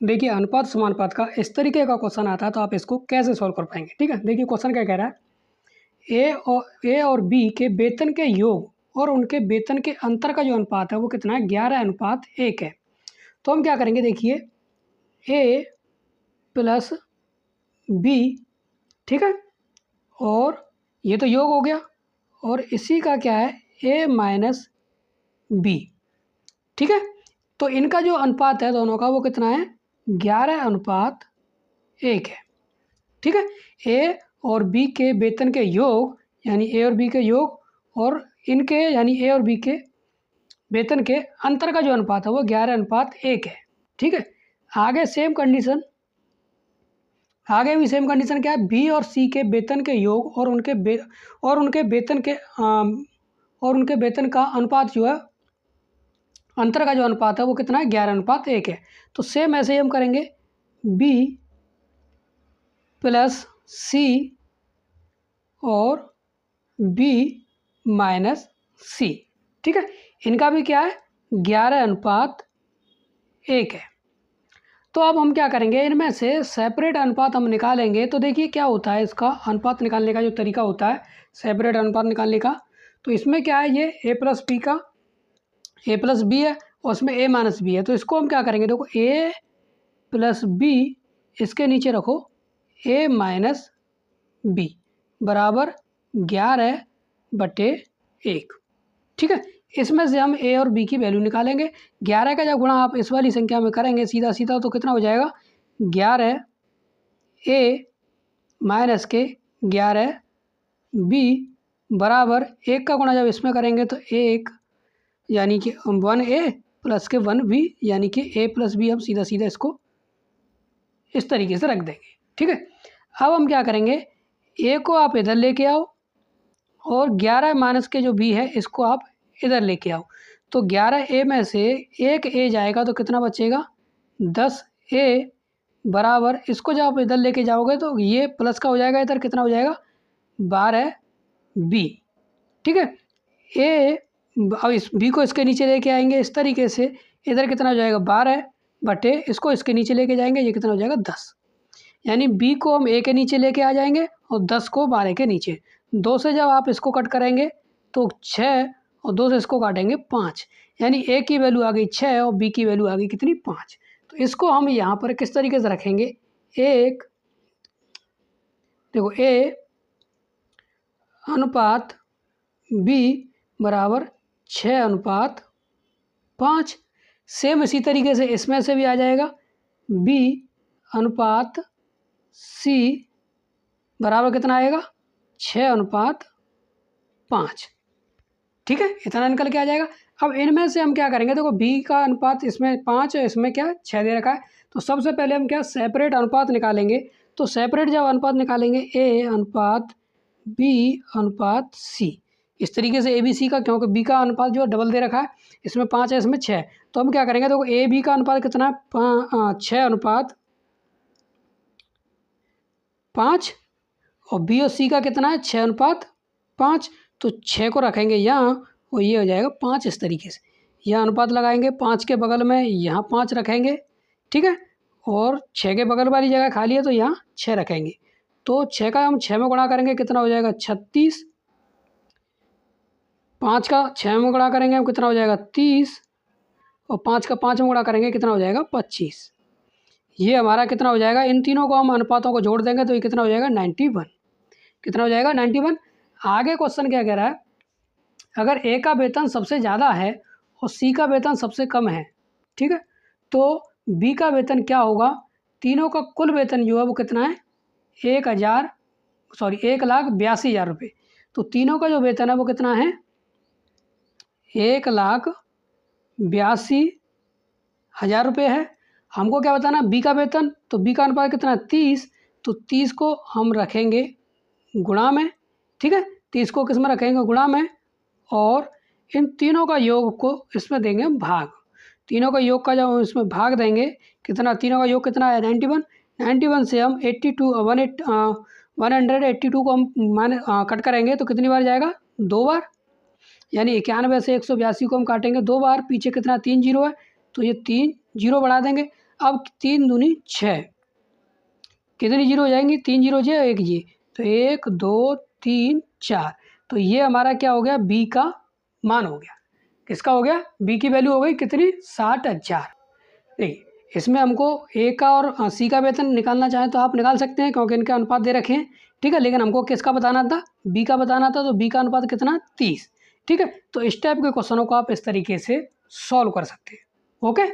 देखिए अनुपात समानुपात का इस तरीके का क्वेश्चन आता है तो आप इसको कैसे सॉल्व कर पाएंगे। ठीक है, देखिए क्वेश्चन क्या कह रहा है, ए और बी के वेतन के योग और उनके वेतन के अंतर का जो अनुपात है वो कितना है, 11:1 है। तो हम क्या करेंगे, देखिए ए प्लस बी, ठीक है, और ये तो योग हो गया, और इसी का क्या है, ए माइनस बी। ठीक है, तो इनका जो अनुपात है दोनों का वो कितना है, 11:1 है। ठीक है, ए और बी के वेतन के योग यानी ए और बी के योग और इनके यानी ए और बी के वेतन के अंतर का जो अनुपात है वो 11:1 है। ठीक है, आगे सेम कंडीशन, आगे भी सेम कंडीशन क्या है, बी और सी के वेतन के योग और उनके वेतन का अनुपात जो है, अंतर का जो अनुपात है वो कितना है, 11:1 है। तो सेम ऐसे ही हम करेंगे, बी प्लस सी और बी माइनस सी। ठीक है, इनका भी क्या है, 11:1 है। तो अब हम क्या करेंगे, इनमें से सेपरेट अनुपात हम निकालेंगे। तो देखिए क्या होता है, इसका अनुपात निकालने का जो तरीका होता है, सेपरेट अनुपात निकालने का, तो इसमें क्या है, ये ए प्लस बी का ए प्लस बी है और उसमें ए माइनस बी है। तो इसको हम क्या करेंगे, देखो ए प्लस बी, इसके नीचे रखो ए माइनस बी बराबर 11/1। ठीक है, इसमें से हम ए और बी की वैल्यू निकालेंगे। 11 का जब गुणा आप इस वाली संख्या में करेंगे सीधा सीधा तो कितना हो जाएगा, 11 ए माइनस के 11 बी बराबर 1 का गुणा जब इसमें करेंगे तो 1 यानी कि 1 ए प्लस के 1 बी यानी कि ए प्लस बी, हम सीधा सीधा इसको इस तरीके से रख देंगे। ठीक है, अब हम क्या करेंगे, ए को आप इधर लेके आओ और 11 माइनस के जो बी है इसको आप इधर लेके आओ। तो 11 ए में से 1 ए जाएगा तो कितना बचेगा, 10 ए बराबर, इसको जब आप इधर लेके जाओगे तो ये प्लस का हो जाएगा, इधर कितना हो जाएगा, 12 बी। ठीक है, ए, अब इस बी को इसके नीचे लेके आएंगे इस तरीके से, इधर कितना हो जाएगा, 12 बटे इसको इसके नीचे लेके जाएंगे, ये कितना हो जाएगा, 10। यानी बी को हम ए के नीचे लेके आ जाएंगे और 10 को 12 के नीचे। 2 से जब आप इसको कट करेंगे तो 6 और 2 से इसको काटेंगे 5, यानी ए की वैल्यू आ गई 6 और बी की वैल्यू आ गई कितनी, 5। तो इसको हम यहाँ पर किस तरीके से रखेंगे, एक देखो ए अनुपात बी बराबर 6:5। सेम इसी तरीके से इसमें से भी आ जाएगा, बी अनुपात सी बराबर कितना आएगा, 6:5। ठीक है, इतना निकल के आ जाएगा। अब इनमें से हम क्या करेंगे, देखो बी का अनुपात इसमें 5 है, इसमें क्या 6 दे रखा है। तो सबसे पहले हम क्या सेपरेट अनुपात निकालेंगे। तो सेपरेट जब अनुपात निकालेंगे, ए अनुपात बी अनुपात सी, इस तरीके से ए बी सी का, क्योंकि बी का अनुपात जो डबल दे रखा है, इसमें 5 है इसमें 6। तो हम क्या करेंगे, देखो ए बी का अनुपात कितना है, 6:5 और बी और सी का कितना है, 6:5। तो 6 को रखेंगे यहाँ और ये हो जाएगा 5 इस तरीके से। यह अनुपात लगाएंगे, 5 के बगल में यहाँ 5 रखेंगे। ठीक है, और 6 के बगल वाली जगह खाली है तो यहाँ 6 रखेंगे। तो 6 का हम 6 में गुणा करेंगे, कितना हो जाएगा, 36। 5 का 6 में गुणा करेंगे हम, कितना हो जाएगा, 30। और 5 का 5 में गुणा करेंगे, कितना हो जाएगा, 25। ये हमारा कितना हो जाएगा, इन तीनों को हम अनुपातों को जोड़ देंगे तो ये कितना हो जाएगा, 91। कितना हो जाएगा, 91। आगे क्वेश्चन क्या कह रहा है, अगर ए का वेतन सबसे ज़्यादा है और सी का वेतन सबसे कम है, ठीक है, तो बी का वेतन क्या होगा। तीनों का कुल वेतन जो है वो कितना है, 1,82,000 रुपये। तो तीनों का जो वेतन है वो कितना है, 1,82,000 रुपये है। हमको क्या बताना, बी का वेतन, तो बी का अनुपात कितना है, 30। तो 30 को हम रखेंगे गुणा में। ठीक है, 30 को किस में रखेंगे, गुणा में, और इन तीनों का योग को इसमें देंगे भाग। तीनों का योग का जब इसमें भाग देंगे, कितना, तीनों का योग कितना है, 91। 91 से हम 182 को हम कट करेंगे तो कितनी बार जाएगा, 2 बार। यानी 91 से 182 को हम काटेंगे 2 बार, पीछे कितना 3 जीरो है तो ये 3 जीरो बढ़ा देंगे। अब 3 दूनी 6, कितनी जीरो हो जाएंगी, 3 जीरो जे 1 जी, तो 1 2 3 4, तो ये हमारा क्या हो गया, बी का मान हो गया। किसका हो गया, बी की वैल्यू हो गई कितनी, 60,000। देखिए इसमें हमको ए का और सी का वेतन निकालना चाहें तो आप निकाल सकते हैं क्योंकि इनके अनुपात दे रखे हैं, ठीक है। लेकिन हमको किसका बताना था, बी का बताना था, तो बी का अनुपात कितना, 30, ठीक है। तो इस टाइप के क्वेश्चनों को आप इस तरीके से सॉल्व कर सकते हैं। ओके।